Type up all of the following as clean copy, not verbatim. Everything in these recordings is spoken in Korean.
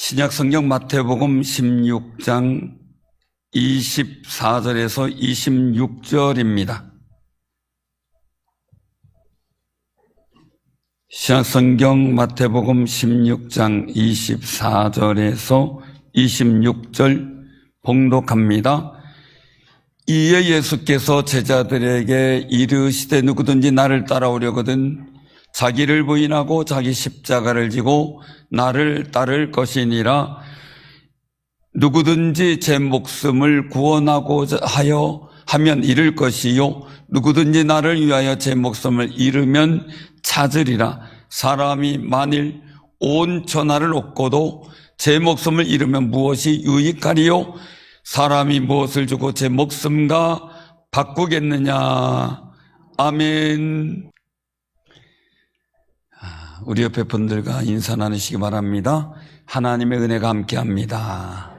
신약성경 마태복음 16장 24절에서 26절입니다. 신약성경 마태복음 16장 24절에서 26절 봉독합니다. 이에 예수께서 제자들에게 이르시되 누구든지 나를 따라오려거든 자기를 부인하고 자기 십자가를 지고 나를 따를 것이니라. 누구든지 제 목숨을 구원하고자 하면 잃을 것이요 누구든지 나를 위하여 제 목숨을 잃으면 찾으리라. 사람이 만일 온 천하를 얻고도 제 목숨을 잃으면 무엇이 유익하리요? 사람이 무엇을 주고 제 목숨과 바꾸겠느냐? 아멘. 우리 옆에 분들과 인사 나누시기 바랍니다. 하나님의 은혜가 함께합니다.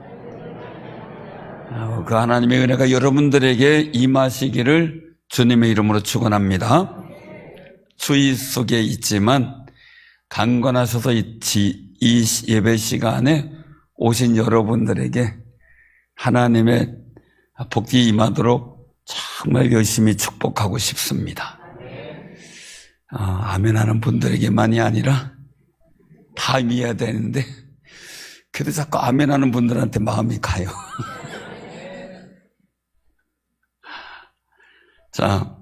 그 하나님의 은혜가 여러분들에게 임하시기를 주님의 이름으로 축원합니다. 추위 속에 있지만 강건하셔서 이 예배 시간에 오신 여러분들에게 하나님의 복이 임하도록 정말 열심히 축복하고 싶습니다. 아멘 하는 분들에게만이 아니라 다 이해해야 되는데 그래도 자꾸 아멘 하는 분들한테 마음이 가요. 자,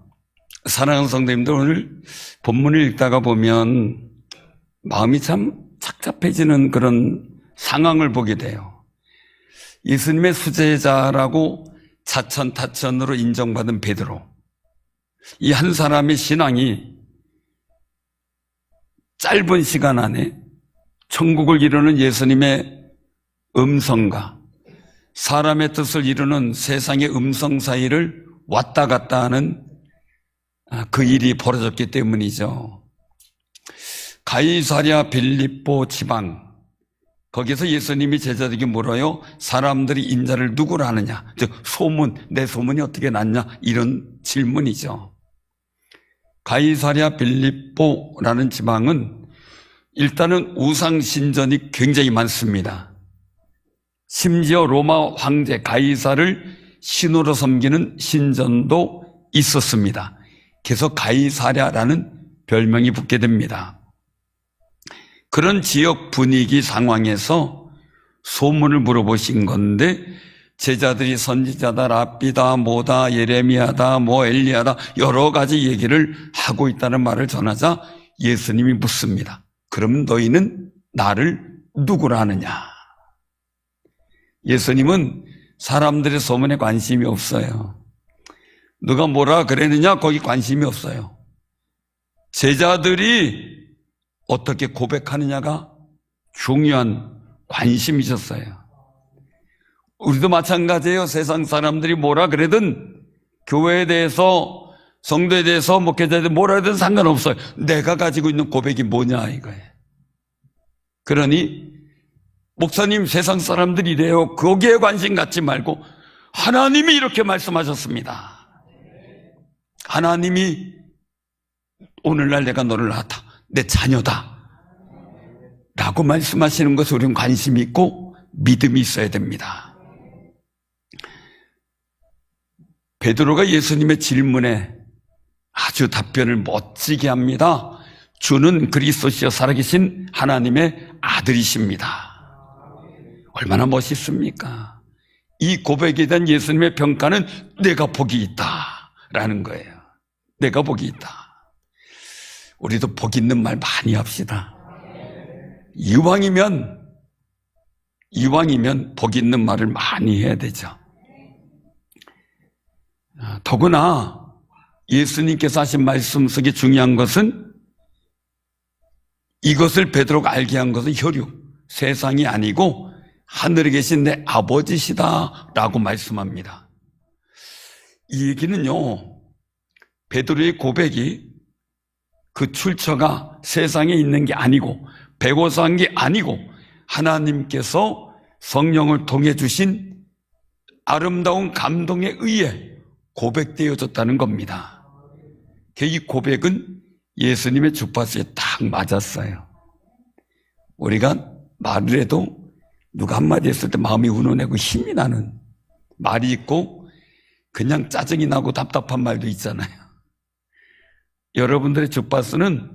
사랑하는 성도님들, 오늘 본문을 읽다가 보면 마음이 참 착잡해지는 그런 상황을 보게 돼요. 예수님의 수제자라고 자천타천으로 인정받은 베드로, 이 한 사람의 신앙이 짧은 시간 안에 천국을 이루는 예수님의 음성과 사람의 뜻을 이루는 세상의 음성 사이를 왔다 갔다 하는 그 일이 벌어졌기 때문이죠. 가이사랴 빌립보 지방, 거기서 예수님이 제자들에게 물어요. 사람들이 인자를 누구라 하느냐, 즉 소문, 내 소문이 어떻게 났냐, 이런 질문이죠. 가이사랴 빌립보라는 지방은 일단은 우상신전이 굉장히 많습니다. 심지어 로마 황제 가이사를 신으로 섬기는 신전도 있었습니다. 그래서 가이사랴라는 별명이 붙게 됩니다. 그런 지역 분위기 상황에서 소문을 물어보신 건데, 제자들이 선지자다, 랍비다, 뭐다, 예레미야다, 뭐 엘리야다, 여러 가지 얘기를 하고 있다는 말을 전하자 예수님이 묻습니다. 그럼 너희는 나를 누구라 하느냐? 예수님은 사람들의 소문에 관심이 없어요. 누가 뭐라 그랬느냐, 거기 관심이 없어요. 제자들이 어떻게 고백하느냐가 중요한 관심이셨어요. 우리도 마찬가지예요. 세상 사람들이 뭐라 그래든, 교회에 대해서, 성도에 대해서, 목회자에 대해서 뭐라 해도 상관없어요. 내가 가지고 있는 고백이 뭐냐 이거예요. 그러니 목사님, 세상 사람들이 이래요, 거기에 관심 갖지 말고 하나님이 이렇게 말씀하셨습니다. 하나님이 오늘날 내가 너를 낳았다, 내 자녀다 라고 말씀하시는 것에 우리는 관심이 있고 믿음이 있어야 됩니다. 베드로가 예수님의 질문에 아주 답변을 멋지게 합니다. 주는 그리스도시여 살아계신 하나님의 아들이십니다. 얼마나 멋있습니까? 이 고백에 대한 예수님의 평가는 내가 복이 있다라는 거예요. 내가 복이 있다. 우리도 복 있는 말 많이 합시다. 이왕이면 복 있는 말을 많이 해야 되죠. 더구나 예수님께서 하신 말씀 속에 중요한 것은, 이것을 베드로가 알게 한 것은 혈육, 세상이 아니고 하늘에 계신 내 아버지시다라고 말씀합니다. 이 얘기는요, 베드로의 고백이 그 출처가 세상에 있는 게 아니고 배고서한 게 아니고 하나님께서 성령을 통해 주신 아름다운 감동에 의해 고백되어졌다는 겁니다. 이 고백은 예수님의 주파수에 딱 맞았어요. 우리가 말을 해도 누가 한마디 했을 때 마음이 운운하고 힘이 나는 말이 있고 그냥 짜증이 나고 답답한 말도 있잖아요. 여러분들의 주파수는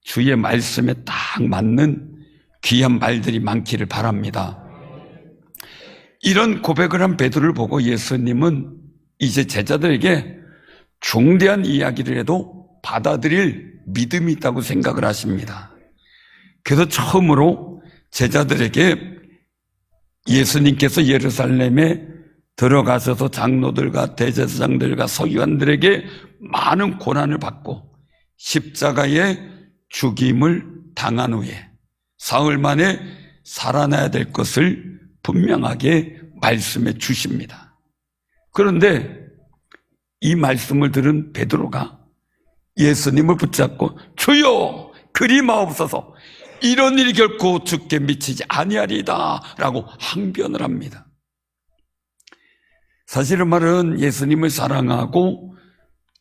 주의 말씀에 딱 맞는 귀한 말들이 많기를 바랍니다. 이런 고백을 한 베드로를 보고 예수님은 이제 제자들에게 중대한 이야기를 해도 받아들일 믿음이 있다고 생각을 하십니다. 그래서 처음으로 제자들에게 예수님께서 예루살렘에 들어가셔서 장로들과 대제사장들과 서기관들에게 많은 고난을 받고 십자가에 죽임을 당한 후에 사흘 만에 살아나야 될 것을 분명하게 말씀해 주십니다. 그런데 이 말씀을 들은 베드로가 예수님을 붙잡고 주여 그리 마옵소서 이런 일이 결코 주께 미치지 아니하리이다 라고 항변을 합니다. 사실은 말은 예수님을 사랑하고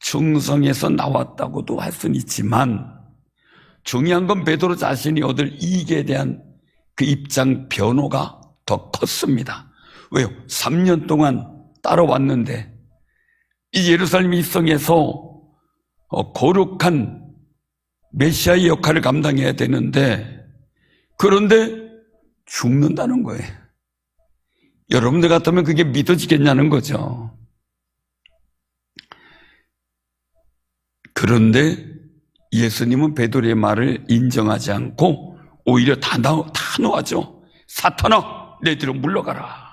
충성해서 나왔다고도 할 수는 있지만 중요한 건 베드로 자신이 얻을 이익에 대한 그 입장 변호가 더 컸습니다. 왜요? 3년 동안 따라왔는데 이 예루살렘 입성에서 거룩한 메시아의 역할을 감당해야 되는데 그런데 죽는다는 거예요. 여러분들 같으면 그게 믿어지겠냐는 거죠. 그런데 예수님은 베드로의 말을 인정하지 않고 오히려 단호하죠. 사탄아 내 뒤로 물러가라.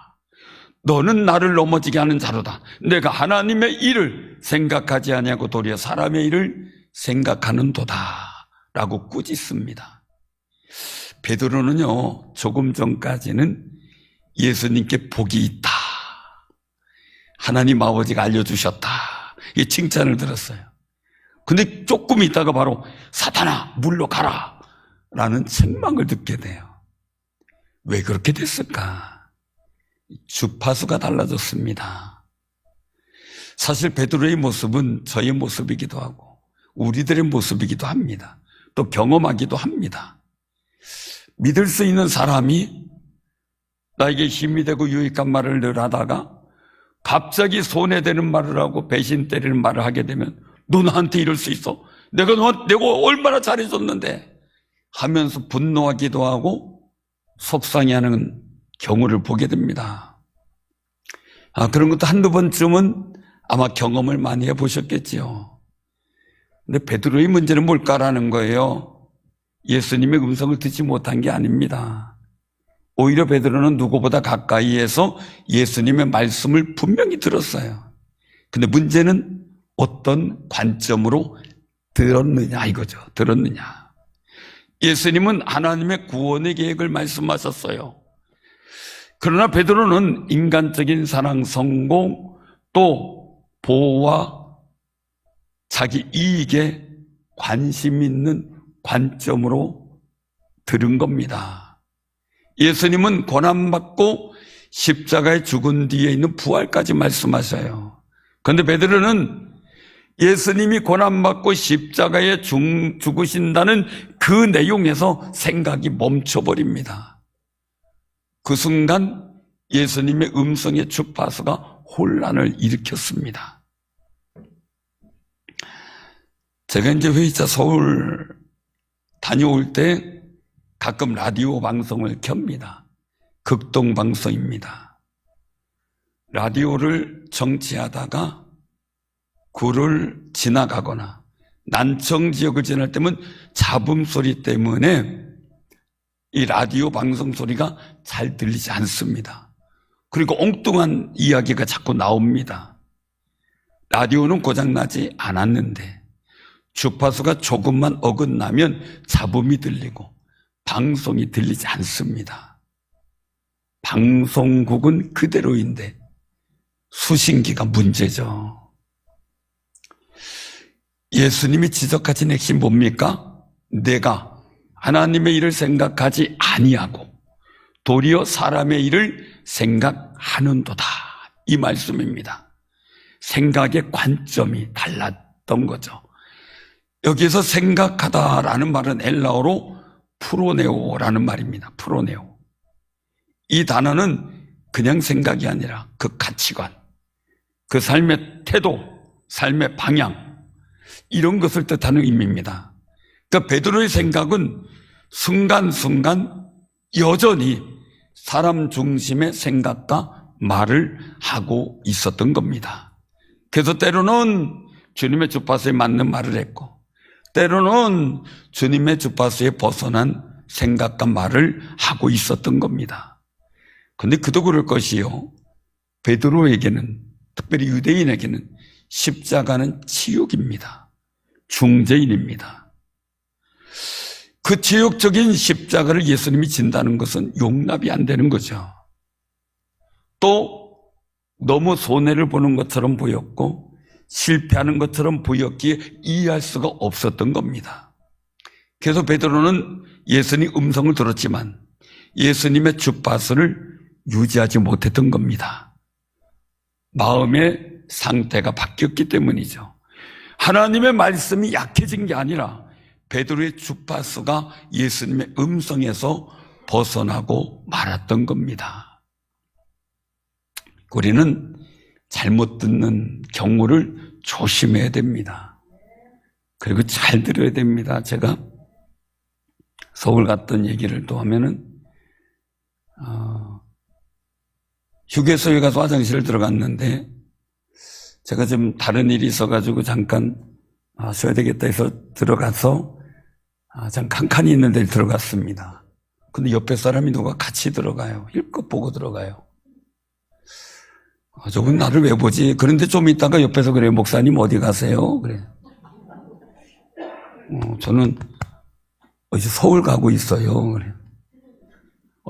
너는 나를 넘어지게 하는 자로다. 내가 하나님의 일을 생각하지 아니하고 도리어 사람의 일을 생각하는도다 라고 꾸짖습니다. 베드로는요 조금 전까지는 예수님께 복이 있다, 하나님 아버지가 알려주셨다, 이 칭찬을 들었어요. 근데 조금 있다가 바로 사탄아 물러가라 라는 책망을 듣게 돼요. 왜 그렇게 됐을까? 주파수가 달라졌습니다. 사실 베드로의 모습은 저의 모습이기도 하고 우리들의 모습이기도 합니다. 또 경험하기도 합니다. 믿을 수 있는 사람이 나에게 힘이 되고 유익한 말을 늘 하다가 갑자기 손해되는 말을 하고 배신 때리는 말을 하게 되면 너 나한테 이럴 수 있어? 내가 얼마나 잘해줬는데 하면서 분노하기도 하고 속상해하는 경우를 보게 됩니다. 그런 것도 한두 번쯤은 아마 경험을 많이 해보셨겠지요. 근데 베드로의 문제는 뭘까라는 거예요. 예수님의 음성을 듣지 못한 게 아닙니다. 오히려 베드로는 누구보다 가까이에서 예수님의 말씀을 분명히 들었어요. 근데 문제는 어떤 관점으로 들었느냐 이거죠. 들었느냐. 예수님은 하나님의 구원의 계획을 말씀하셨어요. 그러나 베드로는 인간적인 사랑, 성공, 또 보호와 자기 이익에 관심 있는 관점으로 들은 겁니다. 예수님은 고난받고 십자가에 죽은 뒤에 있는 부활까지 말씀하셔요. 그런데 베드로는 예수님이 고난받고 십자가에 죽으신다는 그 내용에서 생각이 멈춰버립니다. 그 순간 예수님의 음성의 주파수가 혼란을 일으켰습니다. 제가 이제 회의차 서울 다녀올 때 가끔 라디오 방송을 켭니다. 극동방송입니다. 라디오를 정치하다가 굴을 지나가거나 난청 지역을 지날 때면 잡음 소리 때문에 이 라디오 방송 소리가 잘 들리지 않습니다. 그리고 엉뚱한 이야기가 자꾸 나옵니다. 라디오는 고장나지 않았는데 주파수가 조금만 어긋나면 잡음이 들리고 방송이 들리지 않습니다. 방송국은 그대로인데 수신기가 문제죠. 예수님이 지적하신 핵심 뭡니까? 내가 하나님의 일을 생각하지 아니하고 도리어 사람의 일을 생각하는도다, 이 말씀입니다. 생각의 관점이 달랐던 거죠. 여기서 생각하다라는 말은 엘라어로 프로네오라는 말입니다. 프로네오. 이 단어는 그냥 생각이 아니라 그 가치관, 그 삶의 태도, 삶의 방향, 이런 것을 뜻하는 의미입니다. 그러니까 베드로의 생각은 순간순간 여전히 사람 중심의 생각과 말을 하고 있었던 겁니다. 그래서 때로는 주님의 주파수에 맞는 말을 했고, 때로는 주님의 주파수에 벗어난 생각과 말을 하고 있었던 겁니다. 그런데 그도 그럴 것이요, 베드로에게는, 특별히 유대인에게는 십자가는 치욕입니다. 중죄인입니다. 그 치욕적인 십자가를 예수님이 진다는 것은 용납이 안 되는 거죠. 또 너무 손해를 보는 것처럼 보였고 실패하는 것처럼 보였기에 이해할 수가 없었던 겁니다. 그래서 베드로는 예수님 음성을 들었지만 예수님의 주파수를 유지하지 못했던 겁니다. 마음의 상태가 바뀌었기 때문이죠. 하나님의 말씀이 약해진 게 아니라 베드로의 주파수가 예수님의 음성에서 벗어나고 말았던 겁니다. 우리는 잘못 듣는 경우를 조심해야 됩니다. 그리고 잘 들어야 됩니다. 제가 서울 갔던 얘기를 또 하면은 휴게소에 가서 화장실을 들어갔는데 제가 좀 다른 일이 있어가지고 잠깐 쉬어야 되겠다 해서 들어가서 잠깐 칸칸이 있는 데를 들어갔습니다. 근데 옆에 사람이 누가 같이 들어가요. 힐끗 보고 들어가요. 저분 나를 왜 보지? 그런데 좀 있다가 옆에서 그래요. 목사님 어디 가세요? 그래. 저는 어제 서울 가고 있어요. 그래.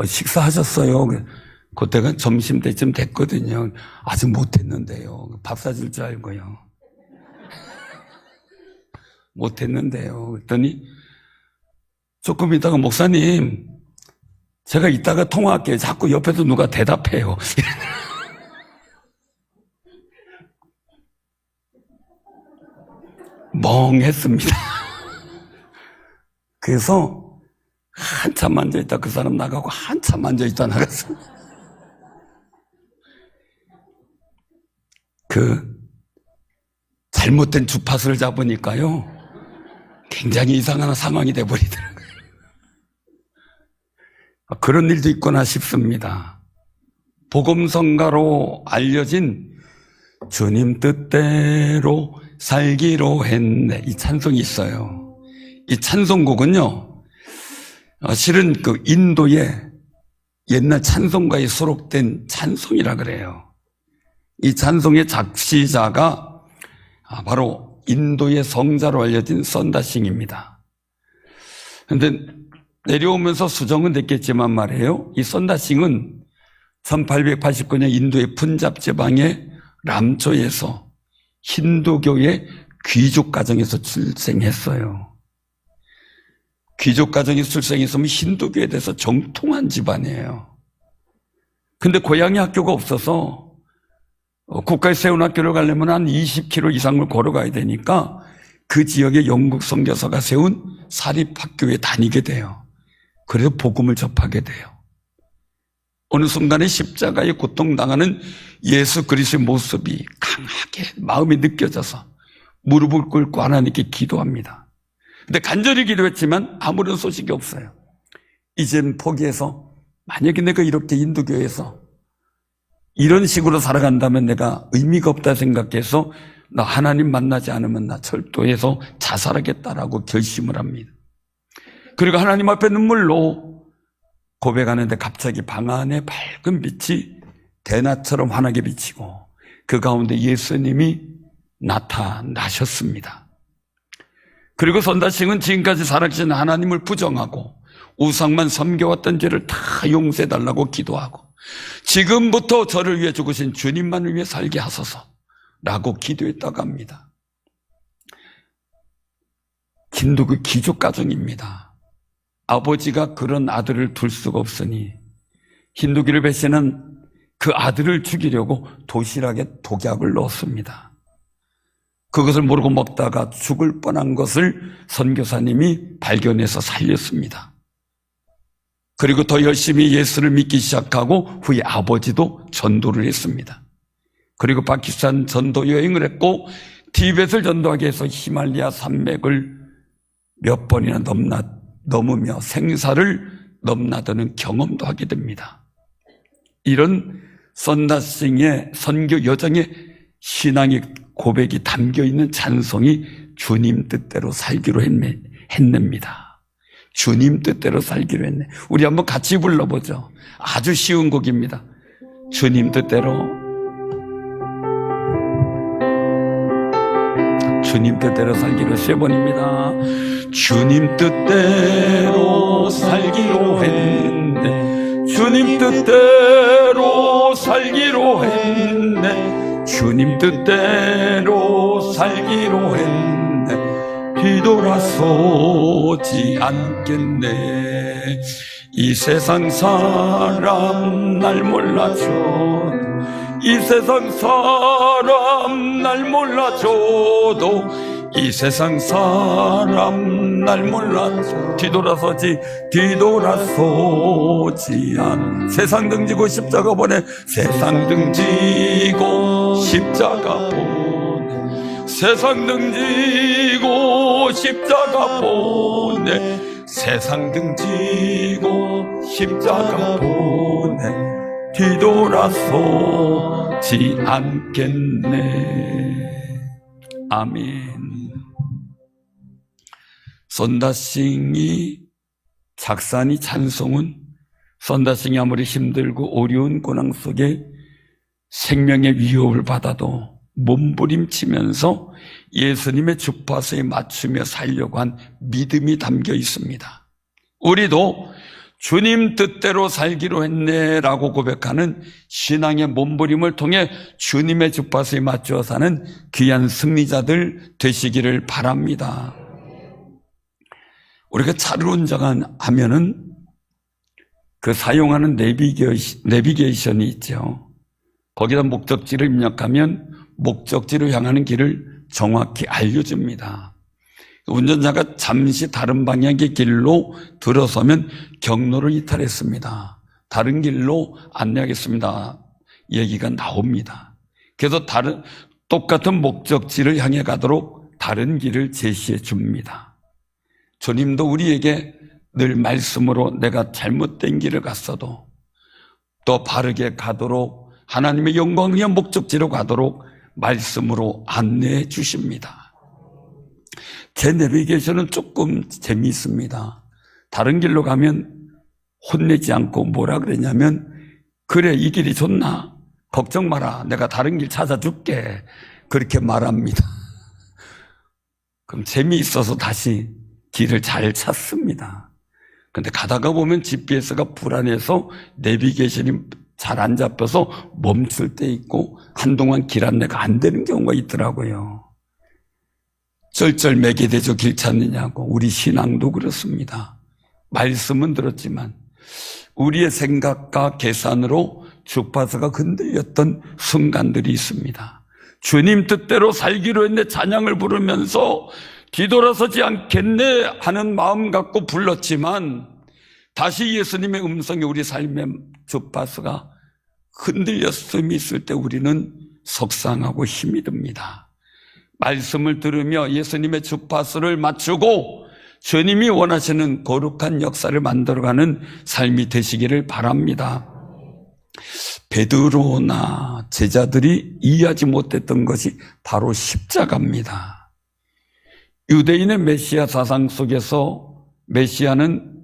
식사하셨어요? 그래. 그때가 점심때쯤 됐거든요. 아직 못했는데요. 밥 사줄 줄 알고요. 못했는데요. 그랬더니 조금 있다가 목사님, 제가 이따가 통화할게요. 자꾸 옆에서 누가 대답해요. 멍했습니다. 그래서 한참 앉아있다 그 사람 나가고 한참 앉아있다 나갔어요. 잘못된 주파수를 잡으니까요 굉장히 이상한 상황이 돼버리더라고요. 그런 일도 있구나 싶습니다. 복음성가로 알려진 주님 뜻대로 살기로 했네, 이 찬송이 있어요. 이 찬송곡은요 실은 그 인도의 옛날 찬송가에 수록된 찬송이라 그래요. 이 찬송의 작시자가 바로 인도의 성자로 알려진 선다싱입니다. 그런데 내려오면서 수정은 됐겠지만 말이에요, 이 선다싱은 1889년 인도의 푼잡 지방의 람초에서 힌두교의 귀족 가정에서 출생했어요. 귀족 가정에서 출생했으면 힌두교에 대해서 정통한 집안이에요. 근데 고향에 학교가 없어서 국가에 세운 학교를 가려면 한 20km 이상을 걸어가야 되니까 그 지역에 영국 선교사가 세운 사립학교에 다니게 돼요. 그래서 복음을 접하게 돼요. 어느 순간에 십자가에 고통당하는 예수 그리스도의 모습이 강하게 마음에 느껴져서 무릎을 꿇고 하나님께 기도합니다. 근데 간절히 기도했지만 아무런 소식이 없어요. 이젠 포기해서 만약에 내가 이렇게 인도교에서 이런 식으로 살아간다면 내가 의미가 없다 생각해서 나 하나님 만나지 않으면 나 철도해서 자살하겠다라고 결심을 합니다. 그리고 하나님 앞에 눈물로 고백하는데 갑자기 방 안에 밝은 빛이 대낮처럼 환하게 비치고 그 가운데 예수님이 나타나셨습니다. 그리고 선다싱은 지금까지 살아계신 하나님을 부정하고 우상만 섬겨왔던 죄를 다 용서해달라고 기도하고 지금부터 저를 위해 죽으신 주님만을 위해 살게 하소서 라고 기도했다고 합니다. 힌두교 귀족 가정입니다. 아버지가 그런 아들을 둘 수가 없으니 힌두교를 배신한 그 아들을 죽이려고 도시락에 독약을 넣었습니다. 그것을 모르고 먹다가 죽을 뻔한 것을 선교사님이 발견해서 살렸습니다. 그리고 더 열심히 예수를 믿기 시작하고 후에 아버지도 전도를 했습니다. 그리고 파키스탄 전도 여행을 했고 티벳을 전도하기 위해서 히말라야 산맥을 몇 번이나 넘으며 생사를 넘나드는 경험도 하게 됩니다. 이런 선다싱의 선교 여정에 신앙의 고백이 담겨있는 찬송이 주님 뜻대로 살기로 했냅니다. 주님 뜻대로 살기로 했네. 우리 한번 같이 불러보죠. 아주 쉬운 곡입니다. 주님 뜻대로, 주님 뜻대로 살기로 3번입니다. 주님 뜻대로 살기로 했네. 주님 뜻대로 살기로 했네. 주님 뜻대로 살기로 했네. 뒤돌아서지 않겠네. 이 세상 사람 날 몰라줘. 이 세상 사람 날 몰라줘도 이 세상 사람 날 몰라줘. 뒤돌아서지 않. 세상 등지고 십자가 보내. 세상 등지고 십자가 보내. 세상 등지고 십자가 보내. 세상 등지고 십자가 보내. 뒤돌아서지 않겠네. 아멘. 선다싱이 작사니 찬송은 선다싱이 아무리 힘들고 어려운 고난 속에 생명의 위협을 받아도 몸부림치면서 예수님의 주파수에 맞추며 살려고 한 믿음이 담겨 있습니다. 우리도 주님 뜻대로 살기로 했네라고 고백하는 신앙의 몸부림을 통해 주님의 주파수에 맞추어 사는 귀한 승리자들 되시기를 바랍니다. 우리가 차를 운전하면은 그 사용하는 내비게이션이 있죠. 거기다 목적지를 입력하면 목적지로 향하는 길을 정확히 알려줍니다. 운전자가 잠시 다른 방향의 길로 들어서면 경로를 이탈했습니다. 다른 길로 안내하겠습니다. 얘기가 나옵니다. 그래서 똑같은 목적지를 향해 가도록 다른 길을 제시해 줍니다. 주님도 우리에게 늘 말씀으로 내가 잘못된 길을 갔어도 또 바르게 가도록 하나님의 영광을 위한 목적지로 가도록 말씀으로 안내해 주십니다. 제 내비게이션은 조금 재미있습니다. 다른 길로 가면 혼내지 않고 뭐라 그러냐면 그래 이 길이 좋나? 걱정 마라 내가 다른 길 찾아줄게 그렇게 말합니다. 그럼 재미있어서 다시 길을 잘 찾습니다. 근데 가다가 보면 GPS가 불안해서 내비게이션이 잘 안 잡혀서 멈출 때 있고 한동안 길 안내가 안 되는 경우가 있더라고요. 쩔쩔매게 되죠. 길 찾느냐고. 우리 신앙도 그렇습니다. 말씀은 들었지만 우리의 생각과 계산으로 주파수가 흔들렸던 순간들이 있습니다. 주님 뜻대로 살기로 했네 찬양을 부르면서 뒤돌아서지 않겠네 하는 마음 갖고 불렀지만 다시 예수님의 음성이 우리 삶의 주파수가 흔들렸음이 있을 때 우리는 속상하고 힘이 듭니다. 말씀을 들으며 예수님의 주파수를 맞추고 주님이 원하시는 거룩한 역사를 만들어가는 삶이 되시기를 바랍니다. 베드로나 제자들이 이해하지 못했던 것이 바로 십자가입니다. 유대인의 메시아 사상 속에서 메시아는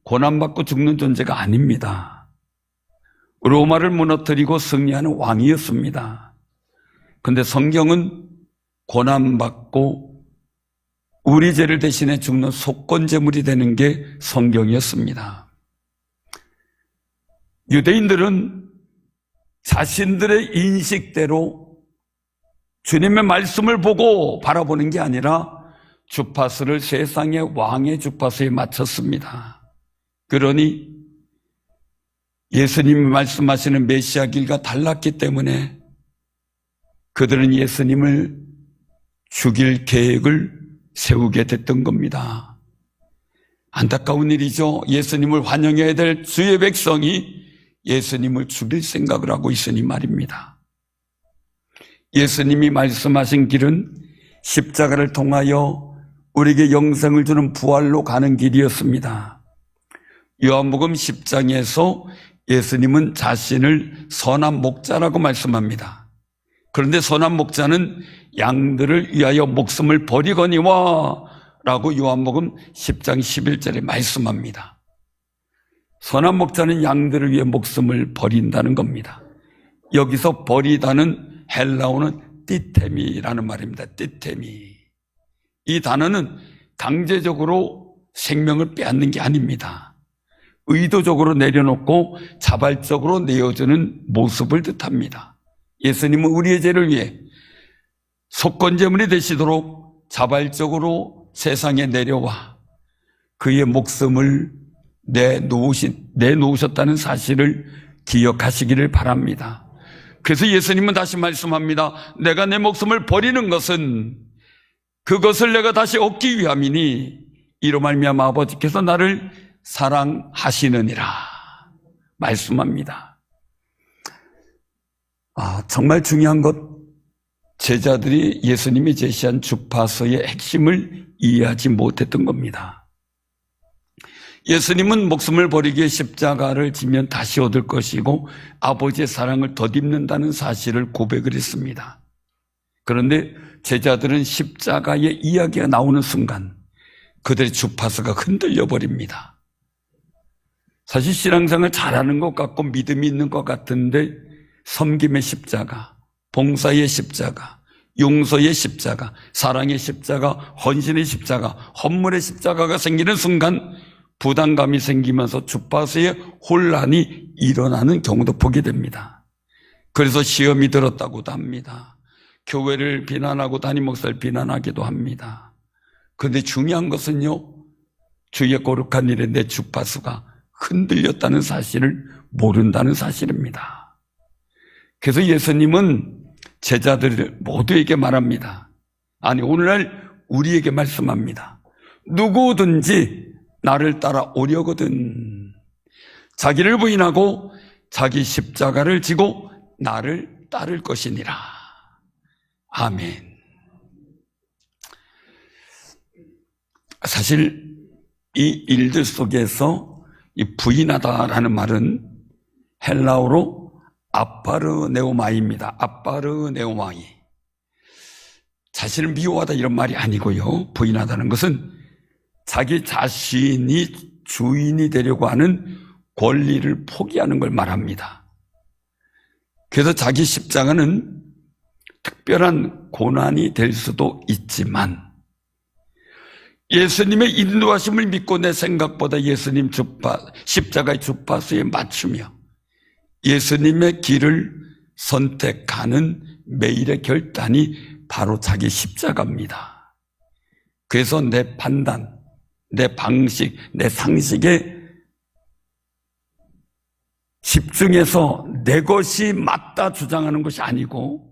고난받고 죽는 존재가 아닙니다. 로마를 무너뜨리고 승리하는 왕이었습니다. 그런데 성경은 고난받고 우리 죄를 대신해 죽는 속건제물이 되는 게 성경이었습니다. 유대인들은 자신들의 인식대로 주님의 말씀을 보고 바라보는 게 아니라 주파수를 세상의 왕의 주파수에 맞췄습니다. 그러니 예수님이 말씀하시는 메시아 길과 달랐기 때문에 그들은 예수님을 죽일 계획을 세우게 됐던 겁니다. 안타까운 일이죠. 예수님을 환영해야 될 주의 백성이 예수님을 죽일 생각을 하고 있으니 말입니다. 예수님이 말씀하신 길은 십자가를 통하여 우리에게 영생을 주는 부활로 가는 길이었습니다. 요한복음 10장에서 예수님은 자신을 선한 목자라고 말씀합니다. 그런데 선한 목자는 양들을 위하여 목숨을 버리거니와 라고 요한복음 10장 11절에 말씀합니다. 선한 목자는 양들을 위해 목숨을 버린다는 겁니다. 여기서 버리다는 헬라어는 띠테미라는 말입니다. 띠테미. 이 단어는 강제적으로 생명을 빼앗는 게 아닙니다. 의도적으로 내려놓고 자발적으로 내어주는 모습을 뜻합니다. 예수님은 우리의 죄를 위해 속건제물이 되시도록 자발적으로 세상에 내려와 그의 목숨을 내놓으셨다는 사실을 기억하시기를 바랍니다. 그래서 예수님은 다시 말씀합니다. 내가 내 목숨을 버리는 것은 그것을 내가 다시 얻기 위함이니 이로 말미암아 아버지께서 나를 사랑하시느니라 말씀합니다. 정말 중요한 것, 제자들이 예수님이 제시한 주파수의 핵심을 이해하지 못했던 겁니다. 예수님은 목숨을 버리기 위해 십자가를 지면 다시 얻을 것이고 아버지의 사랑을 덧입는다는 사실을 고백을 했습니다. 그런데 제자들은 십자가의 이야기가 나오는 순간 그들의 주파수가 흔들려 버립니다. 사실 신앙생활 잘하는 것 같고 믿음이 있는 것 같은데 섬김의 십자가, 봉사의 십자가, 용서의 십자가, 사랑의 십자가, 헌신의 십자가, 헌물의 십자가가 생기는 순간 부담감이 생기면서 주파수의 혼란이 일어나는 경우도 보게 됩니다. 그래서 시험이 들었다고도 합니다. 교회를 비난하고 담임 목사를 비난하기도 합니다. 그런데 중요한 것은요, 주의 거룩한 일에 내 주파수가 흔들렸다는 사실을 모른다는 사실입니다. 그래서 예수님은 제자들 모두에게 말합니다. 아니, 오늘날 우리에게 말씀합니다. 누구든지 나를 따라 오려거든 자기를 부인하고 자기 십자가를 지고 나를 따를 것이니라. 아멘. 사실 이 일들 속에서 이 부인하다라는 말은 헬라어로 아파르네오마이입니다. 아파르네오마이. 자신을 미워하다 이런 말이 아니고요. 부인하다는 것은 자기 자신이 주인이 되려고 하는 권리를 포기하는 걸 말합니다. 그래서 자기 십자가는 특별한 고난이 될 수도 있지만 예수님의 인도하심을 믿고 내 생각보다 예수님 십자가의 주파수에 맞추며 예수님의 길을 선택하는 매일의 결단이 바로 자기 십자가입니다. 그래서 내 판단, 내 방식, 내 상식에 집중해서 내 것이 맞다 주장하는 것이 아니고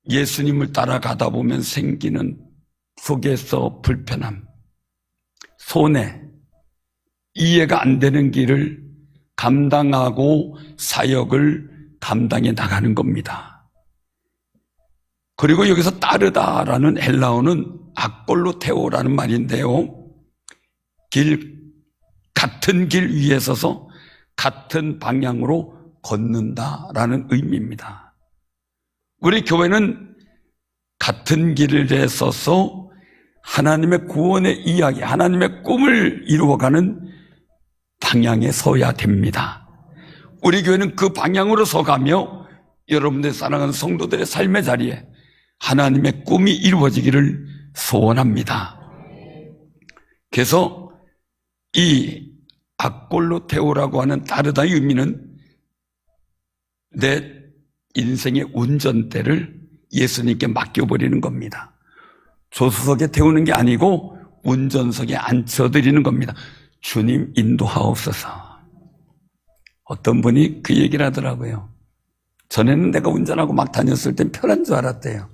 예수님을 따라가다 보면 생기는 속에서 불편함, 손해, 이해가 안 되는 길을 감당하고 사역을 감당해 나가는 겁니다. 그리고 여기서 따르다라는 헬라어는 아꼴로테오라는 말인데요. 같은 길 위에 서서 같은 방향으로 걷는다라는 의미입니다. 우리 교회는 같은 길에 서서 하나님의 구원의 이야기, 하나님의 꿈을 이루어가는 방향에 서야 됩니다. 우리 교회는 그 방향으로 서가며 여러분들 사랑하는 성도들의 삶의 자리에 하나님의 꿈이 이루어지기를 소원합니다. 그래서 이 아꼴로테오라고 하는 따르다의 의미는 내 인생의 운전대를 예수님께 맡겨버리는 겁니다. 조수석에 태우는 게 아니고 운전석에 앉혀드리는 겁니다. 주님 인도하옵소서. 어떤 분이 그 얘기를 하더라고요. 전에는 내가 운전하고 막 다녔을 땐 편한 줄 알았대요.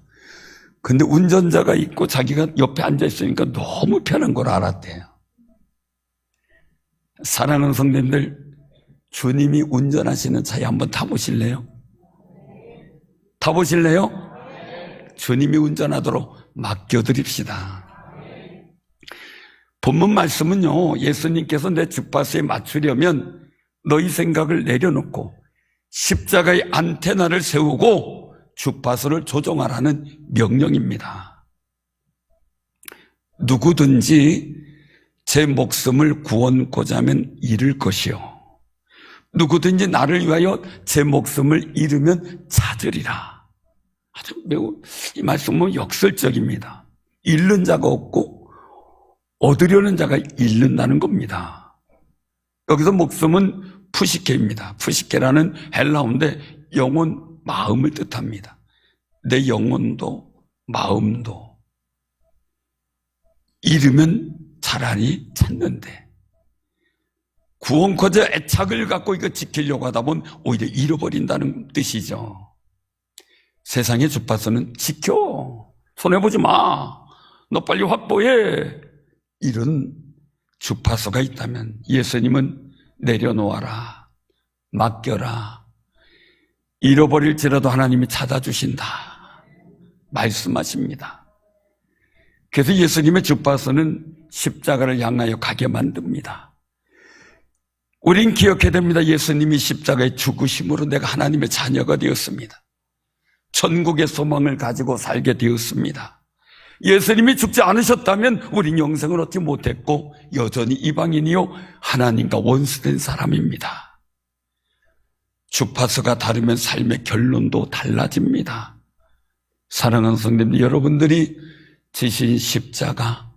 근데 운전자가 있고 자기가 옆에 앉아 있으니까 너무 편한 걸 알았대요. 사랑하는 성도님들, 주님이 운전하시는 차에 한번 타보실래요? 타보실래요? 주님이 운전하도록 맡겨드립시다. 본문 말씀은요, 예수님께서 내 주파수에 맞추려면 너희 생각을 내려놓고 십자가의 안테나를 세우고 주파수를 조종하라는 명령입니다. 누구든지 제 목숨을 구원고자 하면 잃을 것이요, 누구든지 나를 위하여 제 목숨을 잃으면 찾으리라. 아주 매우 이 말씀은 역설적입니다. 잃는 자가 없고 얻으려는 자가 잃는다는 겁니다. 여기서 목숨은 푸시케입니다. 푸시케라는 헬라어인데 영혼, 마음을 뜻합니다. 내 영혼도 마음도 잃으면 차라리 찾는데, 구원코자 애착을 갖고 이거 지키려고 하다 보면 오히려 잃어버린다는 뜻이죠. 세상의 주파수는 지켜, 손해보지 마, 너 빨리 확보해, 이런 주파수가 있다면 예수님은 내려놓아라, 맡겨라, 잃어버릴지라도 하나님이 찾아주신다 말씀하십니다. 그래서 예수님의 주파수는 십자가를 향하여 가게 만듭니다. 우린 기억해야 됩니다. 예수님이 십자가의 죽으심으로 내가 하나님의 자녀가 되었습니다. 천국의 소망을 가지고 살게 되었습니다. 예수님이 죽지 않으셨다면 우린 영생을 얻지 못했고 여전히 이방인이요 하나님과 원수된 사람입니다. 주파수가 다르면 삶의 결론도 달라집니다. 사랑하는 성도님들, 여러분들이 지신 십자가,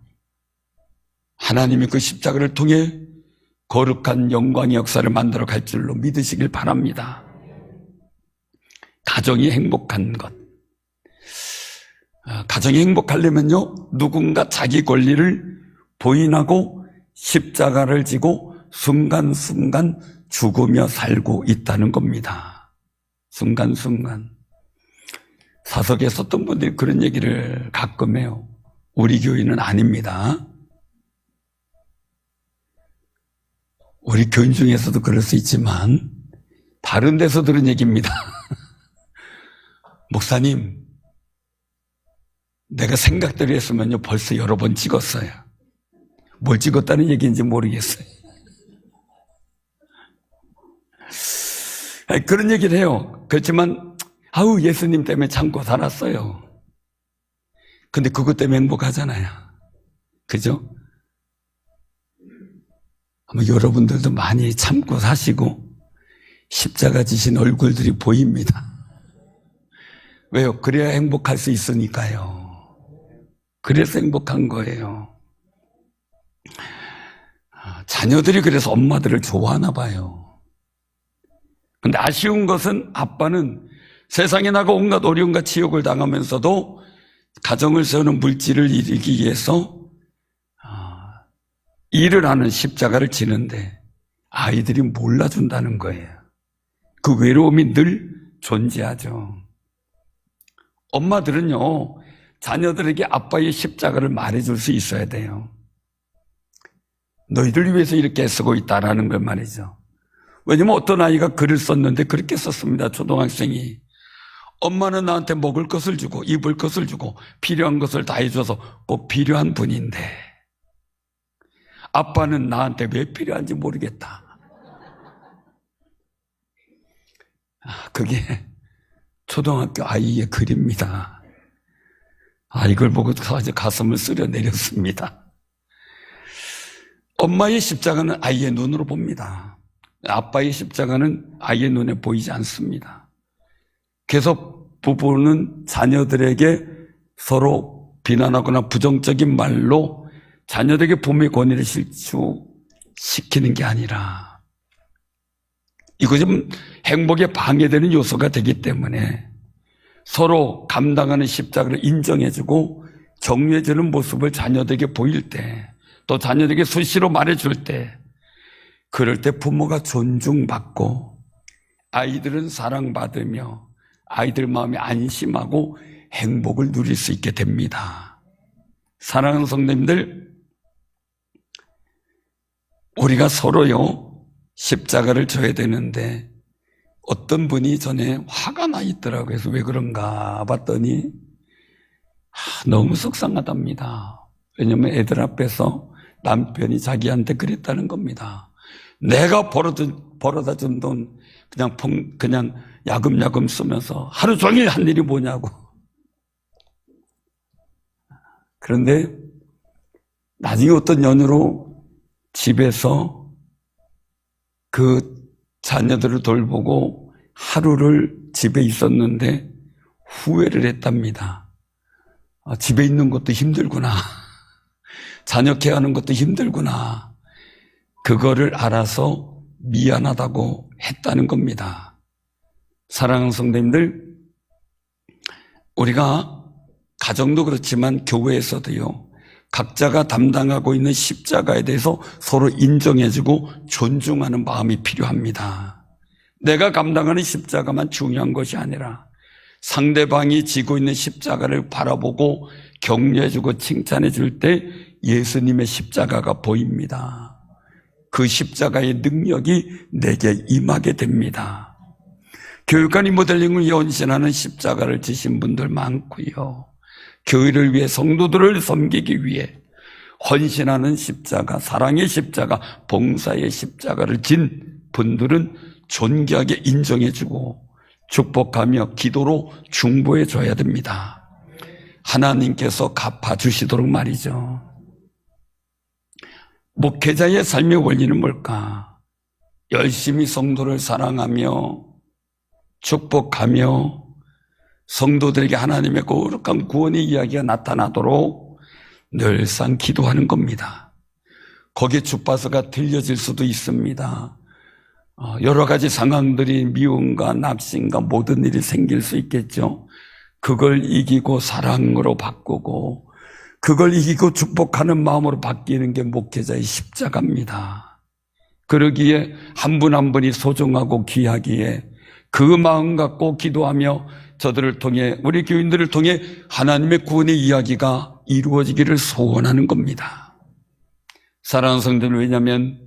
하나님이 그 십자가를 통해 거룩한 영광의 역사를 만들어 갈 줄로 믿으시길 바랍니다. 가정이 행복한 것, 가정이 행복하려면요, 누군가 자기 권리를 부인하고 십자가를 지고 순간순간 죽으며 살고 있다는 겁니다. 순간순간. 사석에 썼던 분들이 그런 얘기를 가끔 해요. 우리 교인은 아닙니다. 우리 교인 중에서도 그럴 수 있지만 다른 데서 들은 얘기입니다. 목사님, 내가 생각대로 했으면요 벌써 여러 번 찍었어요. 뭘 찍었다는 얘기인지 모르겠어요. 그런 얘기를 해요. 그렇지만 아우 예수님 때문에 참고 살았어요. 근데 그것 때문에 행복하잖아요. 그죠? 아마 여러분들도 많이 참고 사시고 십자가 지신 얼굴들이 보입니다. 왜요? 그래야 행복할 수 있으니까요. 그래서 행복한 거예요. 자녀들이 그래서 엄마들을 좋아하나 봐요. 근데 아쉬운 것은 아빠는 세상에 나가 온갖 어려움과 치욕을 당하면서도 가정을 세우는 물질을 이루기 위해서 일을 하는 십자가를 지는데 아이들이 몰라준다는 거예요. 그 외로움이 늘 존재하죠. 엄마들은요, 자녀들에게 아빠의 십자가를 말해줄 수 있어야 돼요. 너희들 위해서 이렇게 애쓰고 있다라는 걸 말이죠. 왜냐면 어떤 아이가 글을 썼는데 그렇게 썼습니다. 초등학생이. 엄마는 나한테 먹을 것을 주고 입을 것을 주고 필요한 것을 다 해줘서 꼭 필요한 분인데 아빠는 나한테 왜 필요한지 모르겠다. 그게 초등학교 아이의 글입니다. 이걸 보고 가슴을 쓸어 내렸습니다. 엄마의 십자가는 아이의 눈으로 봅니다. 아빠의 십자가는 아이의 눈에 보이지 않습니다. 그래서 부부는 자녀들에게 서로 비난하거나 부정적인 말로 자녀들에게 부모의 권위를 실추시키는 게 아니라 이거 좀 행복에 방해되는 요소가 되기 때문에 서로 감당하는 십자가를 인정해주고 격려해주는 모습을 자녀들에게 보일 때, 또 자녀들에게 수시로 말해줄 때, 그럴 때 부모가 존중받고 아이들은 사랑받으며 아이들 마음이 안심하고 행복을 누릴 수 있게 됩니다. 사랑하는 성도님들, 우리가 서로요 십자가를 져야 되는데 어떤 분이 전에 화가 나 있더라고요. 그래서 왜 그런가 봤더니 너무 속상하답니다. 왜냐하면 애들 앞에서 남편이 자기한테 그랬다는 겁니다. 내가 벌어다 준 돈 그냥 야금야금 쓰면서 하루 종일 한 일이 뭐냐고. 그런데 나중에 어떤 연유로 집에서 그 자녀들을 돌보고 하루를 집에 있었는데 후회를 했답니다. 집에 있는 것도 힘들구나. 자녀 케어하는 것도 힘들구나. 그거를 알아서 미안하다고 했다는 겁니다. 사랑하는 성도님들, 우리가 가정도 그렇지만 교회에서도요, 각자가 담당하고 있는 십자가에 대해서 서로 인정해주고 존중하는 마음이 필요합니다. 내가 감당하는 십자가만 중요한 것이 아니라 상대방이 지고 있는 십자가를 바라보고 격려해주고 칭찬해줄 때 예수님의 십자가가 보입니다. 그 십자가의 능력이 내게 임하게 됩니다. 교육관이 모델링을 연신하는 십자가를 지신 분들 많고요. 교회를 위해 성도들을 섬기기 위해 헌신하는 십자가, 사랑의 십자가, 봉사의 십자가를 진 분들은 존귀하게 인정해주고 축복하며 기도로 중보해줘야 됩니다. 하나님께서 갚아주시도록 말이죠. 목회자의 삶의 원리는 뭘까? 열심히 성도를 사랑하며 축복하며 성도들에게 하나님의 거룩한 구원의 이야기가 나타나도록 늘상 기도하는 겁니다. 거기에 주파수가 들려질 수도 있습니다. 여러 가지 상황들이 미움과 낙심과 모든 일이 생길 수 있겠죠. 그걸 이기고 사랑으로 바꾸고 그걸 이기고 축복하는 마음으로 바뀌는 게 목회자의 십자가입니다. 그러기에 한 분 한 분이 소중하고 귀하기에 그 마음 갖고 기도하며 저들을 통해 우리 교인들을 통해 하나님의 구원의 이야기가 이루어지기를 소원하는 겁니다. 사랑하는 성도들, 왜냐하면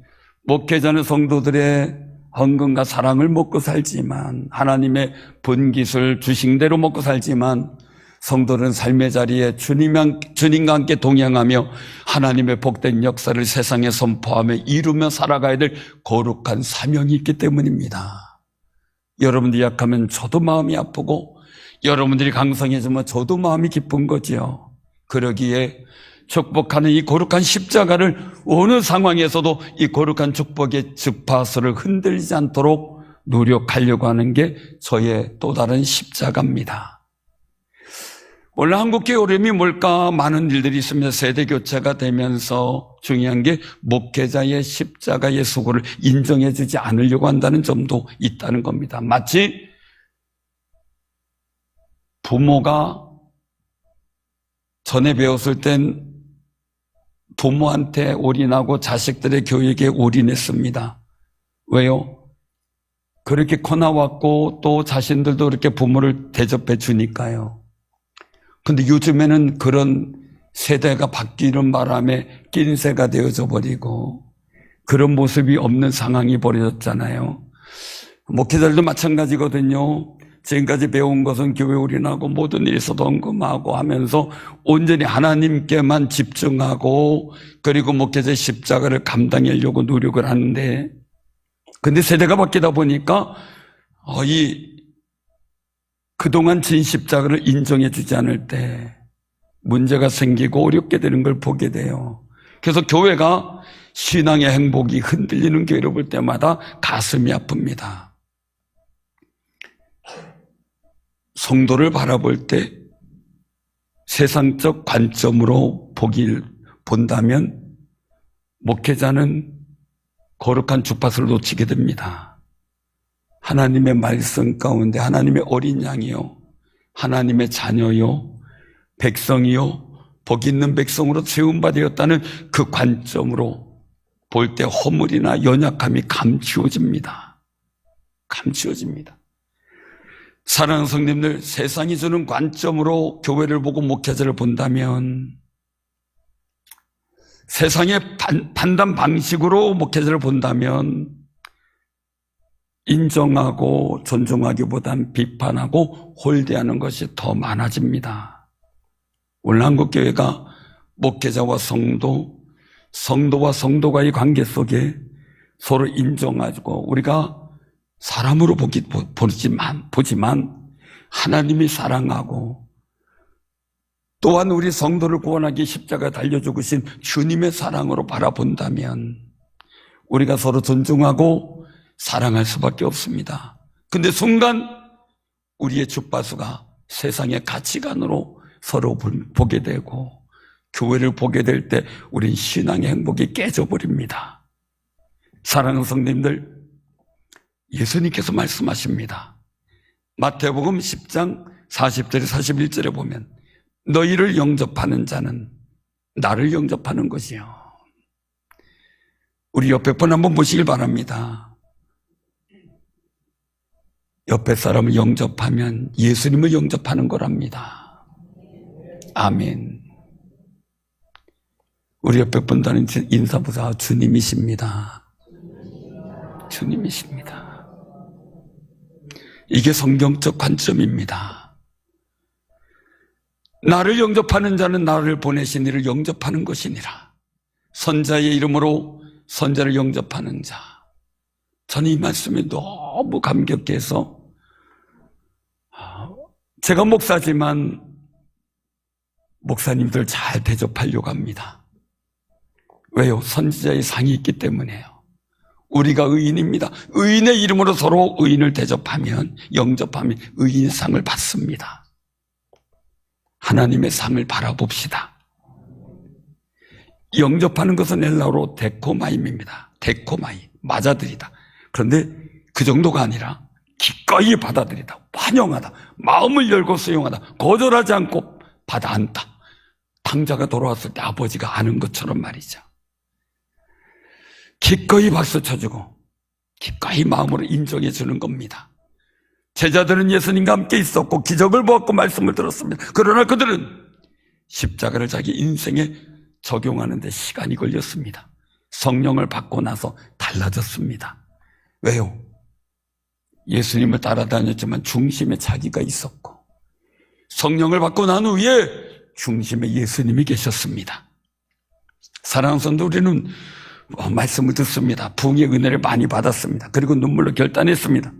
목회자는 성도들의 헌금과 사랑을 먹고 살지만 하나님의 분깃을 주신대로 먹고 살지만 성도는 삶의 자리에 주님과 함께 동행하며 하나님의 복된 역사를 세상에 선포하며 이루며 살아가야 될 거룩한 사명이 있기 때문입니다. 여러분들이 약하면 저도 마음이 아프고 여러분들이 강성해지면 저도 마음이 기쁜 거지요. 그러기에 축복하는 이 거룩한 십자가를 어느 상황에서도 이 거룩한 축복의 주파수를 흔들리지 않도록 노력하려고 하는 게 저의 또 다른 십자가입니다. 원래 한국교회 어려움이 뭘까? 많은 일들이 있습니다. 세대교체가 되면서 중요한 게 목회자의 십자가의 수고를 인정해주지 않으려고 한다는 점도 있다는 겁니다. 마치 부모가 전에 배웠을 땐 부모한테 올인하고 자식들의 교육에 올인했습니다. 왜요? 그렇게 커나왔고 또 자신들도 그렇게 부모를 대접해 주니까요. 근데 요즘에는 그런 세대가 바뀌는 바람에 낀새가 되어져 버리고 그런 모습이 없는 상황이 벌어졌잖아요. 목회자들도 마찬가지거든요. 지금까지 배운 것은 교회 올인하고 모든 일에서도 헌금하고 하면서 온전히 하나님께만 집중하고 그리고 목회자의 십자가를 감당하려고 노력을 하는데 근데 세대가 바뀌다 보니까 그동안 진 십자가를 인정해 주지 않을 때 문제가 생기고 어렵게 되는 걸 보게 돼요. 그래서 교회가 신앙의 행복이 흔들리는 교회를 볼 때마다 가슴이 아픕니다. 성도를 바라볼 때 세상적 관점으로 본다면 목회자는 거룩한 주파수를 놓치게 됩니다. 하나님의 말씀 가운데 하나님의 어린 양이요, 하나님의 자녀요, 백성이요, 복 있는 백성으로 세움받았다는 그 관점으로 볼 때 허물이나 연약함이 감추어집니다. 감추어집니다. 사랑하는 성도님들, 세상이 주는 관점으로 교회를 보고 목회자를 본다면, 세상의 판단 방식으로 목회자를 본다면 인정하고 존중하기보단 비판하고 홀대하는 것이 더 많아집니다. 오늘 한국교회가 목회자와 성도와 성도와의 관계 속에 서로 인정하고 우리가 사람으로 보지만 하나님이 사랑하고 또한 우리 성도를 구원하기 십자가에 달려 죽으신 주님의 사랑으로 바라본다면 우리가 서로 존중하고 사랑할 수밖에 없습니다. 근데 순간 우리의 주파수가 세상의 가치관으로 서로 보게 되고 교회를 보게 될 때 우린 신앙의 행복이 깨져버립니다. 사랑하는 성도님들, 예수님께서 말씀하십니다. 마태복음 10장 40절에 41절에 보면 너희를 영접하는 자는 나를 영접하는 것이요. 우리 옆에 분 한번 보시길 바랍니다. 옆에 사람을 영접하면 예수님을 영접하는 거랍니다. 아멘. 우리 옆에 분들은 인사보다 주님이십니다. 주님이십니다. 이게 성경적 관점입니다. 나를 영접하는 자는 나를 보내신 이를 영접하는 것이니라. 선자의 이름으로 선자를 영접하는 자. 저는 이 말씀에 너무 감격해서 제가 목사지만 목사님들 잘 대접하려고 합니다. 왜요? 선지자의 상이 있기 때문에요. 우리가 의인입니다. 의인의 이름으로 서로 의인을 대접하면, 영접하면 의인의 상을 받습니다. 하나님의 상을 바라봅시다. 영접하는 것은 헬라어로 데코마임입니다. 데코마임, 맞아들이다. 그런데 그 정도가 아니라 기꺼이 받아들이다, 환영하다, 마음을 열고 수용하다, 거절하지 않고 받아 안다. 탕자가 돌아왔을 때 아버지가 아는 것처럼 말이죠. 기꺼이 박수 쳐주고 기꺼이 마음으로 인정해 주는 겁니다. 제자들은 예수님과 함께 있었고 기적을 보았고 말씀을 들었습니다. 그러나 그들은 십자가를 자기 인생에 적용하는 데 시간이 걸렸습니다. 성령을 받고 나서 달라졌습니다. 왜요? 예수님을 따라다녔지만 중심에 자기가 있었고 성령을 받고 난 후에 중심에 예수님이 계셨습니다. 사랑하는 성도, 우리는 말씀을 듣습니다. 부흥의 은혜를 많이 받았습니다. 그리고 눈물로 결단했습니다.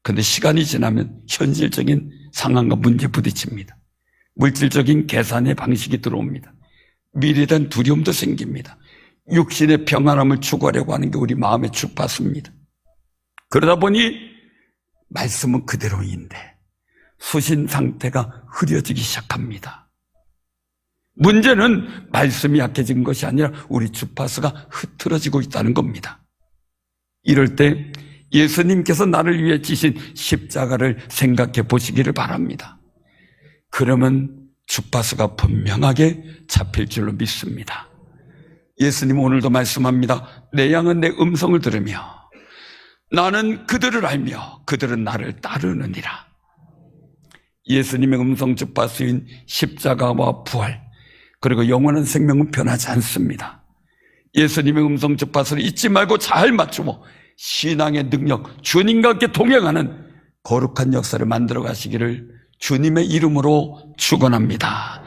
그런데 시간이 지나면 현실적인 상황과 문제 부딪힙니다. 물질적인 계산의 방식이 들어옵니다. 미래에 대한 두려움도 생깁니다. 육신의 평안함을 추구하려고 하는 게 우리 마음의 주파수입니다. 그러다 보니 말씀은 그대로인데 수신 상태가 흐려지기 시작합니다. 문제는 말씀이 약해진 것이 아니라 우리 주파수가 흐트러지고 있다는 겁니다. 이럴 때 예수님께서 나를 위해 지신 십자가를 생각해 보시기를 바랍니다. 그러면 주파수가 분명하게 잡힐 줄로 믿습니다. 예수님 오늘도 말씀합니다. 내 양은 내 음성을 들으며 나는 그들을 알며 그들은 나를 따르느니라. 예수님의 음성 주파수인 십자가와 부활 그리고 영원한 생명은 변하지 않습니다. 예수님의 음성 주파수를 잊지 말고 잘 맞추고 신앙의 능력, 주님과 함께 동행하는 거룩한 역사를 만들어 가시기를 주님의 이름으로 축원합니다.